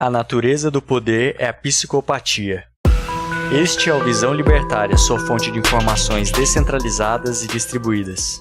A natureza do poder é a psicopatia. Este é o Visão Libertária, sua fonte de informações descentralizadas e distribuídas.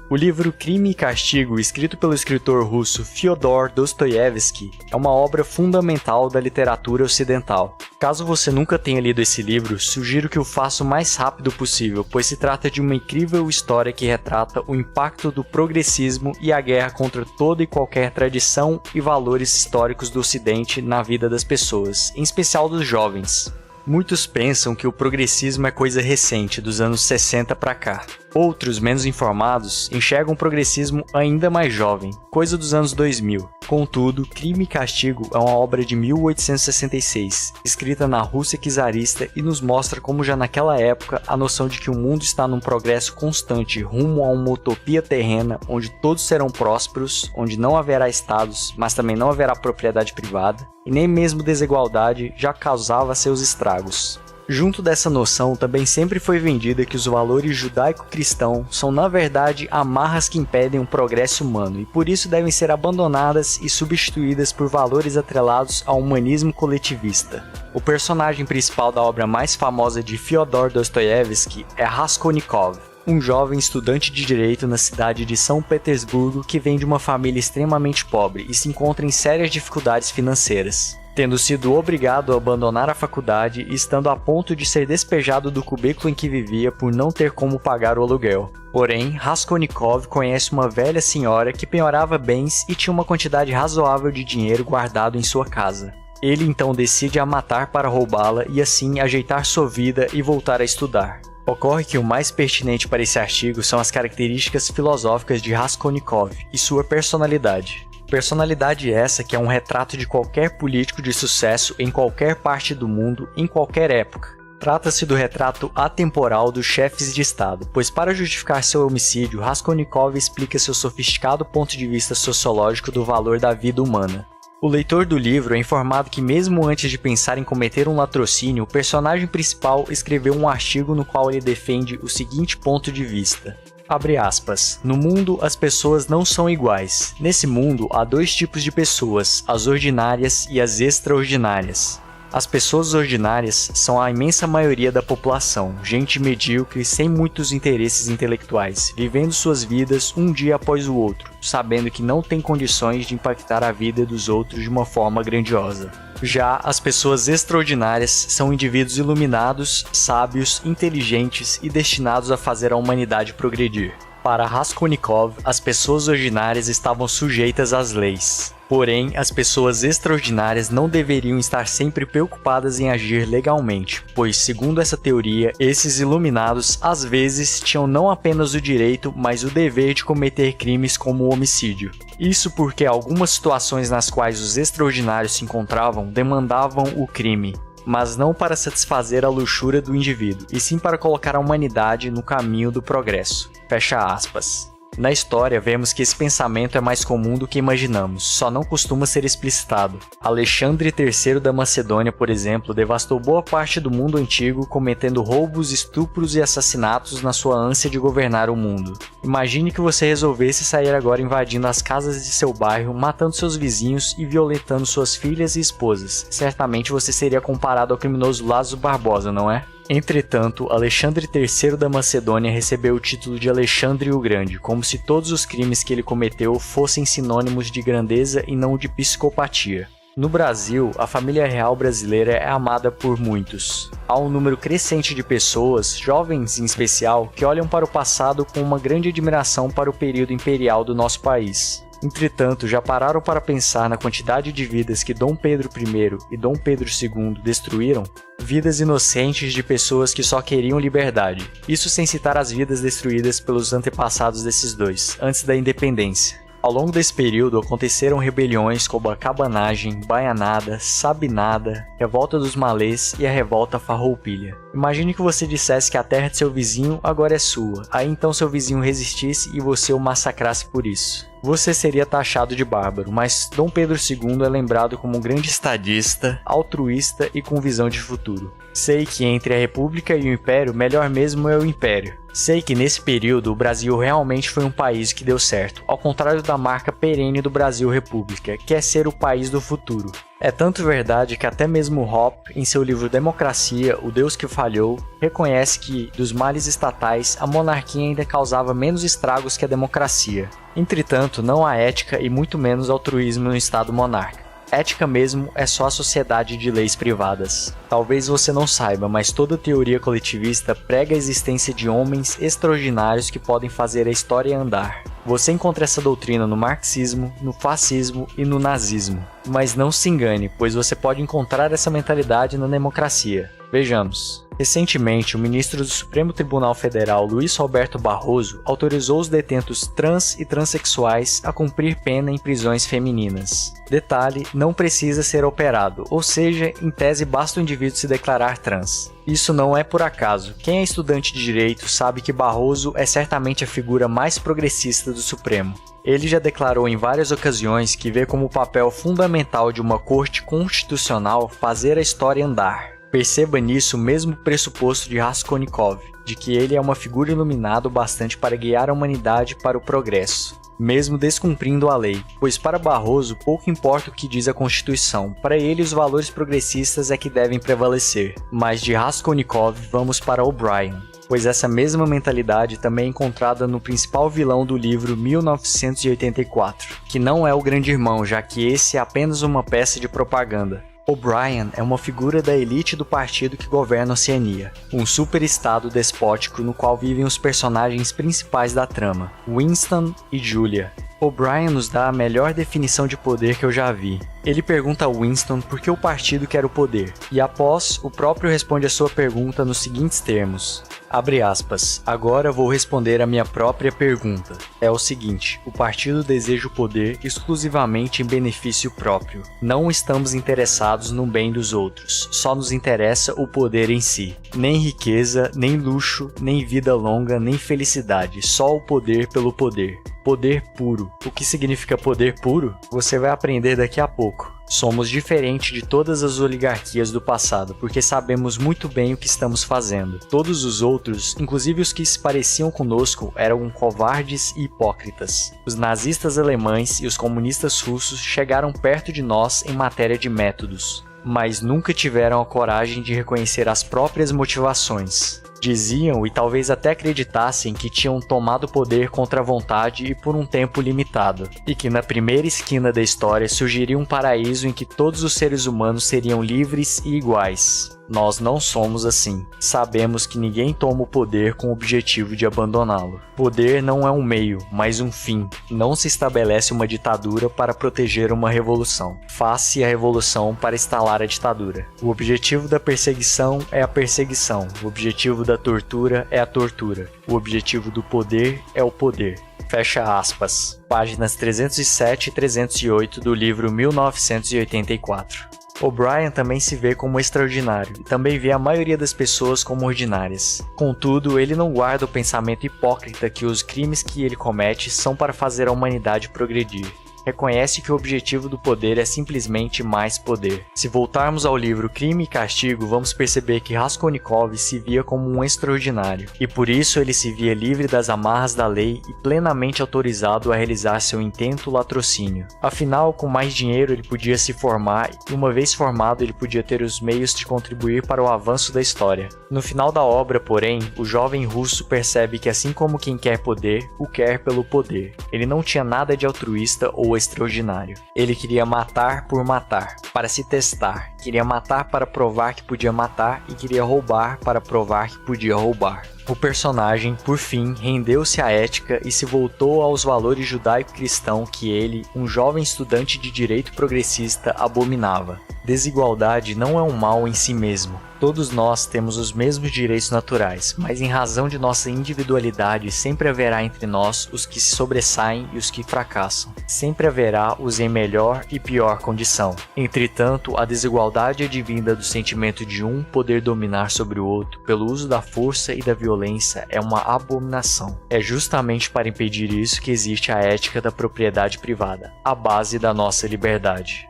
O livro Crime e Castigo, escrito pelo escritor russo Fyodor Dostoiévski, é uma obra fundamental da literatura ocidental. Caso você nunca tenha lido esse livro, sugiro que o faça o mais rápido possível, pois se trata de uma incrível história que retrata o impacto do progressismo e a guerra contra toda e qualquer tradição e valores históricos do Ocidente na vida das pessoas, em especial dos jovens. Muitos pensam que o progressismo é coisa recente, dos anos 60 para cá. Outros, menos informados, enxergam o progressismo ainda mais jovem, coisa dos anos 2000. Contudo, Crime e Castigo é uma obra de 1866, escrita na Rússia czarista e nos mostra como já naquela época a noção de que o mundo está num progresso constante rumo a uma utopia terrena onde todos serão prósperos, onde não haverá estados, mas também não haverá propriedade privada, e nem mesmo desigualdade já causava seus estragos. Junto dessa noção, também sempre foi vendida que os valores judaico-cristãos são na verdade amarras que impedem o progresso humano e por isso devem ser abandonadas e substituídas por valores atrelados ao humanismo coletivista. O personagem principal da obra mais famosa de Fyodor Dostoiévski é Raskolnikov, um jovem estudante de direito na cidade de São Petersburgo que vem de uma família extremamente pobre e se encontra em sérias dificuldades financeiras. Tendo sido obrigado a abandonar a faculdade e estando a ponto de ser despejado do cubículo em que vivia por não ter como pagar o aluguel. Porém, Raskolnikov conhece uma velha senhora que penhorava bens e tinha uma quantidade razoável de dinheiro guardado em sua casa. Ele então decide a matar para roubá-la e assim ajeitar sua vida e voltar a estudar. Ocorre que o mais pertinente para esse artigo são as características filosóficas de Raskolnikov e sua personalidade. Personalidade essa que é um retrato de qualquer político de sucesso em qualquer parte do mundo, em qualquer época. Trata-se do retrato atemporal dos chefes de Estado, pois para justificar seu homicídio, Raskolnikov explica seu sofisticado ponto de vista sociológico do valor da vida humana. O leitor do livro é informado que mesmo antes de pensar em cometer um latrocínio, o personagem principal escreveu um artigo no qual ele defende o seguinte ponto de vista. Abre aspas. No mundo, as pessoas não são iguais. Nesse mundo, há dois tipos de pessoas, as ordinárias e as extraordinárias. As pessoas ordinárias são a imensa maioria da população, gente medíocre sem muitos interesses intelectuais, vivendo suas vidas um dia após o outro, sabendo que não tem condições de impactar a vida dos outros de uma forma grandiosa. Já as pessoas extraordinárias são indivíduos iluminados, sábios, inteligentes e destinados a fazer a humanidade progredir. Para Raskolnikov, as pessoas ordinárias estavam sujeitas às leis. Porém, as pessoas extraordinárias não deveriam estar sempre preocupadas em agir legalmente, pois, segundo essa teoria, esses iluminados às vezes tinham não apenas o direito, mas o dever de cometer crimes como o homicídio. Isso porque algumas situações nas quais os extraordinários se encontravam demandavam o crime, mas não para satisfazer a luxúria do indivíduo, e sim para colocar a humanidade no caminho do progresso. Fecha aspas. Na história, vemos que esse pensamento é mais comum do que imaginamos, só não costuma ser explicitado. Alexandre III da Macedônia, por exemplo, devastou boa parte do mundo antigo, cometendo roubos, estupros e assassinatos na sua ânsia de governar o mundo. Imagine que você resolvesse sair agora invadindo as casas de seu bairro, matando seus vizinhos e violentando suas filhas e esposas. Certamente você seria comparado ao criminoso Lázaro Barbosa, não é? Entretanto, Alexandre III da Macedônia recebeu o título de Alexandre o Grande, como se todos os crimes que ele cometeu fossem sinônimos de grandeza e não de psicopatia. No Brasil, a família real brasileira é amada por muitos. Há um número crescente de pessoas, jovens em especial, que olham para o passado com uma grande admiração para o período imperial do nosso país. Entretanto, já pararam para pensar na quantidade de vidas que Dom Pedro I e Dom Pedro II destruíram? Vidas inocentes de pessoas que só queriam liberdade. Isso sem citar as vidas destruídas pelos antepassados desses dois, antes da independência. Ao longo desse período aconteceram rebeliões como a Cabanagem, Baianada, Sabinada, Revolta dos Malês e a Revolta Farroupilha. Imagine que você dissesse que a terra de seu vizinho agora é sua, aí então seu vizinho resistisse e você o massacrasse por isso. você seria taxado de bárbaro, mas Dom Pedro II é lembrado como um grande estadista, altruísta e com visão de futuro. Sei que entre a República e o Império, melhor mesmo é o Império. Sei que nesse período o Brasil realmente foi um país que deu certo, ao contrário da marca perene do Brasil República, que é ser o país do futuro. É tanto verdade que até mesmo Hoppe, em seu livro Democracia, o Deus que Falhou, reconhece que, dos males estatais, a monarquia ainda causava menos estragos que a democracia. Entretanto, não há ética e muito menos altruísmo no Estado monarca. Ética mesmo é só a sociedade de leis privadas. Talvez você não saiba, mas toda teoria coletivista prega a existência de homens extraordinários que podem fazer a história andar. Você encontra essa doutrina no marxismo, no fascismo e no nazismo. Mas não se engane, pois você pode encontrar essa mentalidade na democracia. Vejamos. Recentemente, o ministro do Supremo Tribunal Federal, Luiz Roberto Barroso, autorizou os detentos trans e transexuais a cumprir pena em prisões femininas. Detalhe, não precisa ser operado, ou seja, em tese basta o indivíduo se declarar trans. Isso não é por acaso. Quem é estudante de direito sabe que Barroso é certamente a figura mais progressista do Supremo. Ele já declarou em várias ocasiões que vê como papel fundamental de uma corte constitucional fazer a história andar. Perceba nisso o mesmo pressuposto de Raskolnikov, de que ele é uma figura iluminada o bastante para guiar a humanidade para o progresso, mesmo descumprindo a lei, pois para Barroso pouco importa o que diz a Constituição, para ele os valores progressistas é que devem prevalecer. Mas de Raskolnikov vamos para O'Brien, pois essa mesma mentalidade também é encontrada no principal vilão do livro 1984, que não é o Grande Irmão, já que esse é apenas uma peça de propaganda. O'Brien é uma figura da elite do partido que governa a Oceania, um superestado despótico no qual vivem os personagens principais da trama, Winston e Julia. O'Brien nos dá a melhor definição de poder que eu já vi. Ele pergunta a Winston por que o partido quer o poder, e após, o próprio responde a sua pergunta nos seguintes termos. Abre aspas, agora vou responder a minha própria pergunta. É o seguinte, o partido deseja o poder exclusivamente em benefício próprio. Não estamos interessados no bem dos outros, só nos interessa o poder em si. Nem riqueza, nem luxo, nem vida longa, nem felicidade, só o poder pelo poder. Poder puro. O que significa poder puro? Você vai aprender daqui a pouco. Somos diferentes de todas as oligarquias do passado, porque sabemos muito bem o que estamos fazendo. Todos os outros, inclusive os que se pareciam conosco, eram covardes e hipócritas. Os nazistas alemães e os comunistas russos chegaram perto de nós em matéria de métodos, mas nunca tiveram a coragem de reconhecer as próprias motivações. Diziam e talvez até acreditassem que tinham tomado poder contra a vontade e por um tempo limitado, e que na primeira esquina da história surgiria um paraíso em que todos os seres humanos seriam livres e iguais. Nós não somos assim. Sabemos que ninguém toma o poder com o objetivo de abandoná-lo. Poder não é um meio, mas um fim. Não se estabelece uma ditadura para proteger uma revolução. Faz-se a revolução para instalar a ditadura. O objetivo da perseguição é a perseguição. O objetivo da tortura é a tortura. O objetivo do poder é o poder. Fecha aspas. Páginas 307 e 308 do livro 1984. O'Brien também se vê como extraordinário e também vê a maioria das pessoas como ordinárias. Contudo, ele não guarda o pensamento hipócrita que os crimes que ele comete são para fazer a humanidade progredir. Reconhece que o objetivo do poder é simplesmente mais poder. Se voltarmos ao livro Crime e Castigo, vamos perceber que Raskolnikov se via como um extraordinário, e por isso ele se via livre das amarras da lei e plenamente autorizado a realizar seu intento latrocínio. Afinal, com mais dinheiro ele podia se formar, e uma vez formado ele podia ter os meios de contribuir para o avanço da história. No final da obra, porém, o jovem russo percebe que assim como quem quer poder, o quer pelo poder. Ele não tinha nada de altruísta ou extraordinário. Ele queria matar por matar, para se testar. Queria matar para provar que podia matar e queria roubar para provar que podia roubar. O personagem, por fim, rendeu-se à ética e se voltou aos valores judaico-cristão que ele, um jovem estudante de direito progressista, abominava. Desigualdade não é um mal em si mesmo. Todos nós temos os mesmos direitos naturais, mas em razão de nossa individualidade, sempre haverá entre nós os que se sobressaem e os que fracassam. Sempre haverá os em melhor e pior condição. Entretanto, a desigualdade advinda do sentimento de um poder dominar sobre o outro pelo uso da força e da violência é uma abominação. É justamente para impedir isso que existe a ética da propriedade privada, a base da nossa liberdade.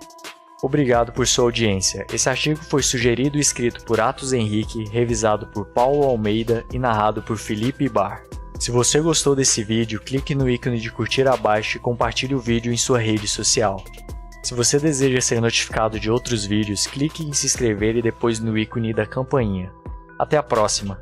Obrigado por sua audiência. Esse artigo foi sugerido e escrito por Atos Henrique, revisado por Paulo Almeida e narrado por Felipe Bar. Se você gostou desse vídeo, clique no ícone de curtir abaixo e compartilhe o vídeo em sua rede social. Se você deseja ser notificado de outros vídeos, clique em se inscrever e depois no ícone da campainha. Até a próxima!